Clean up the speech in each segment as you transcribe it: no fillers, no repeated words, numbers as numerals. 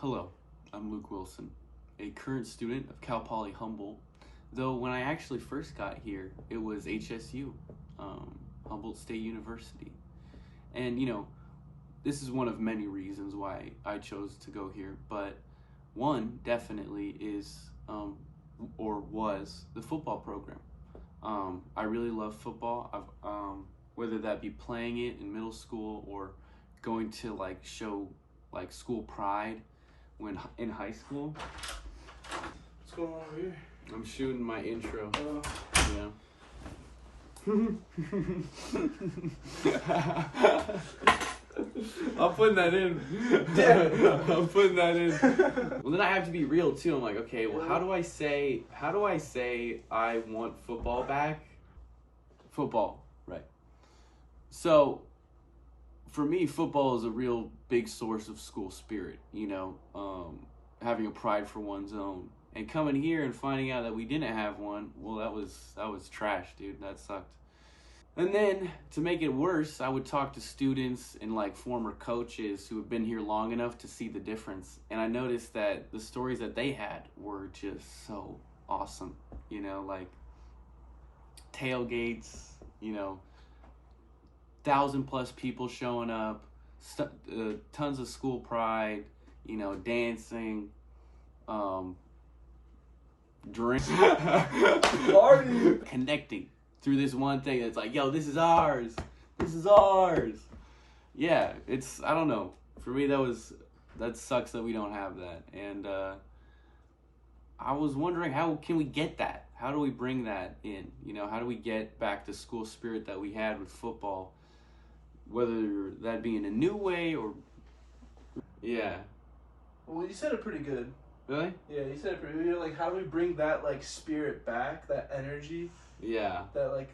Hello, I'm Luke Wilson, a current student of Cal Poly Humboldt, though when I actually first got here, it was HSU, Humboldt State University. And this is one of many reasons why I chose to go here, but one definitely is, or was, the football program. I really love football. Whether that be playing it in middle school or going to show school pride when in high school. What's going on over here? I'm shooting my intro. Yeah. I'm putting that in. I'm putting that in. Well, then I have to be real too. I'm like, okay, well, how do I say I want football back? Football, right? So, for me, football is a real big source of school spirit. Having a pride for one's own, and coming here and finding out that we didn't have one. Well, that was trash, dude. That sucked. And then to make it worse, I would talk to students and former coaches who have been here long enough to see the difference. And I noticed that the stories that they had were just so awesome. Tailgates, 1,000+ people showing up, tons of school pride, dancing, drink, connecting through this one thing that's like, yo, this is ours. Yeah, I don't know. For me, that sucks that we don't have that. And I was wondering, how can we get that? How do we bring that in? How do we get back the school spirit that we had with football? Whether that be in a new way or... Yeah. Well, you said it pretty good. Really? Yeah, you said it pretty good. How do we bring that, spirit back, that energy? Yeah. That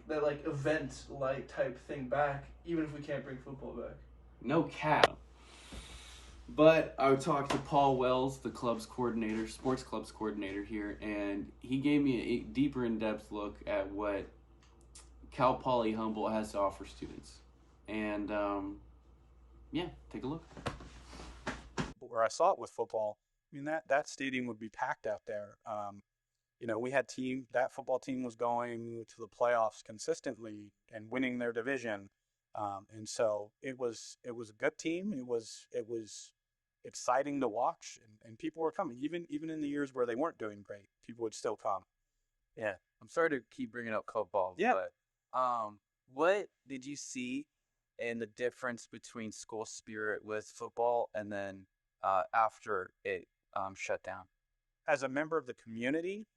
event type thing back, even if we can't bring football back. No cap. But I would talk to Paul Wells, the sports club's coordinator here, and he gave me a deeper in-depth look at what Cal Poly Humboldt has to offer students. And, yeah, take a look. Where I saw it with football, that stadium would be packed out there. We had that football team was going to the playoffs consistently and winning their division. And so it was a good team. It was exciting to watch, and people were coming, even in the years where they weren't doing great, people would still come. Yeah. I'm sorry to keep bringing up football. Yeah. But what did you see in the difference between school spirit with football and then after it shut down? As a member of the community,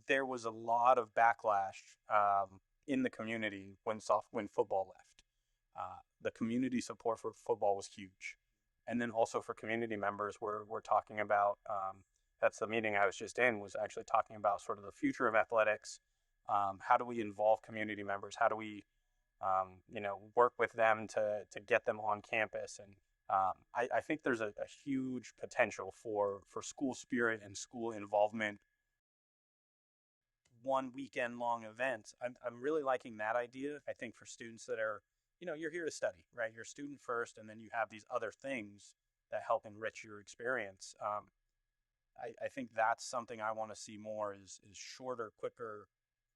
there was a lot of backlash in the community when football left. The community support for football was huge. And then also for community members, we're talking about, that's the meeting I was just in, was actually talking about sort of the future of athletics. How do we involve community members? How do we, work with them to get them on campus? And I think there's a huge potential for school spirit and school involvement. One weekend long event. I'm really liking that idea. I think for students that are, you're here to study, right? You're a student first, and then you have these other things that help enrich your experience. I think that's something I want to see more is shorter, quicker,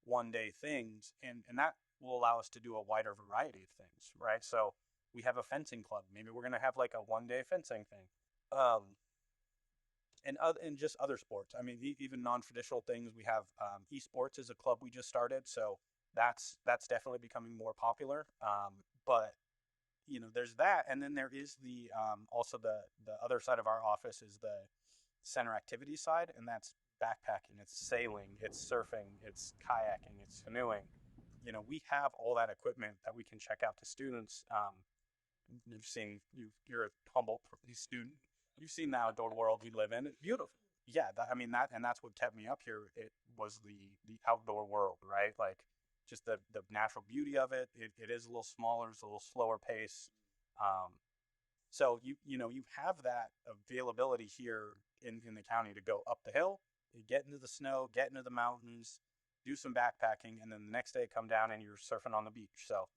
one-day things, and that will allow us to do a wider variety of things, right? So we have a fencing club. Maybe we're going to have a one-day fencing thing. And just other sports. Even non-traditional things. We have esports is a club we just started, so that's definitely becoming more popular. But there's that, and then there is the also the other side of our office is the center activity side, and that's backpacking, it's sailing, it's surfing, it's kayaking, it's canoeing. We have all that equipment that we can check out to students. You're a Humboldt student. You've seen the outdoor world we live in. It's beautiful. Yeah, that's what kept me up here. It was the outdoor world, right? Just the natural beauty of it. It is a little smaller, it's a little slower pace. So you have that availability here in the county to go up the hill, get into the snow, get into the mountains, do some backpacking, and then the next day come down and you're surfing on the beach. So